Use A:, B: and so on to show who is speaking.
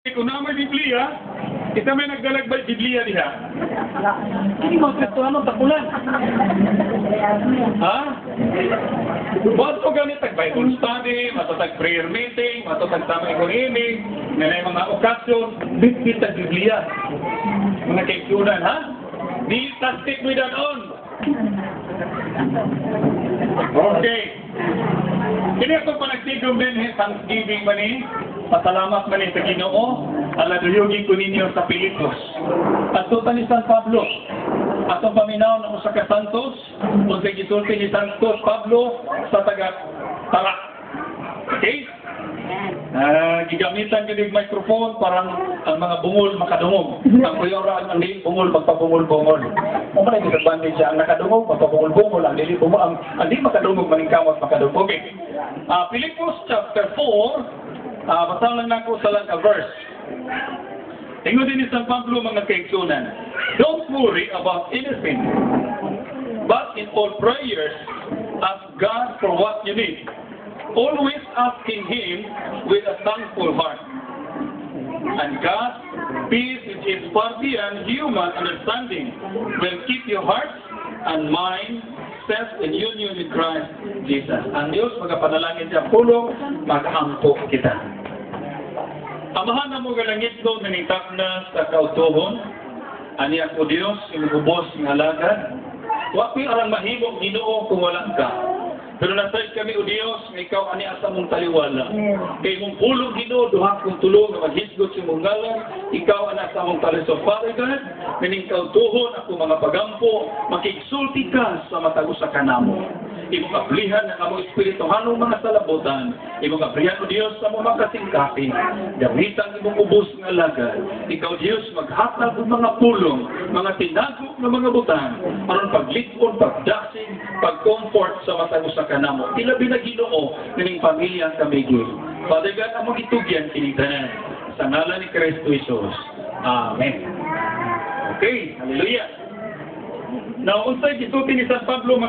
A: Kung na may Biblia, kita may nagdalagbay Biblia diha.
B: Hindi mo Kristo ano, takulan.
A: Ha? Ba't ko ganit Bible study, matatag prayer meeting, matatag tamay kunini, na mga okasyon, bitbit ang Biblia. Mga kaikunan, ha? Di tastik mo on. Okay. Kini ako pa nagtigom din Thanksgiving man ni. Pasalamat man sa Ginoo. Aladuyogin ko ninyo sa Pilipos. At tuta ni San Pablo. Atong paminaw ng usa ka santos, kung sa gisulti ni Santos Pablo sa taga-Tara. Okay? Gigamitan ko ng microphone parang ang mga bungol makadungog. Ang kuyora ang dili bungol magpabungol-bungol. Mo man yung advantage siya ang nakadungog magpabungol-bungol ang dili bungol ang di makadungog maningkamot makadungog. Okay. Pilipos chapter 4, basahan lang nako sa lang verse. Tingnan din ni San Pablo mga kaigsunan. Don't worry about anything, but in all prayers ask God for what you need. Always asking Him with a thankful heart. And God's peace, which is far beyond human understanding, will keep your hearts and mind set in union with Christ Jesus. Ang Diyos, magapanalangin siya pulong, mag-ampo kita. Amahan na mo galangit ko na nitakna sa kautuhon, ani ako Diyos, imubos ng alagad. Huwag ko arang mahimong Ginoo kung wala ka. Pero nasay kami o Diyos, nga ikaw ani asa mong taliwala. Kay mong pulong Ginoo, duha kong tulong nga maghisgot sa mong ngalan, ikaw ani asa mong taliwala. So Father God, mening kautuhon ako mga pagampo, makiksulti ka sa matag usa ka namo. Imong ablihan ng among espirituhanong mga salabutan, imong ablihan o Diyos sa mga kasingkapin, gamitan imong ubos nga lagad. Ikaw Diyos maghatag og mga pulong, mga tinago nga mga butang, aron paglikod, pagdasig, pag-comfort sa matag usa ka namo. Ilabi na Ginoo ning pamilya kamigil. Father God, among itugyan kining tanan sa ngalan ni Kristo Jesus. Amen. Okay, hallelujah. Now, unsay gisulti ni San Pablo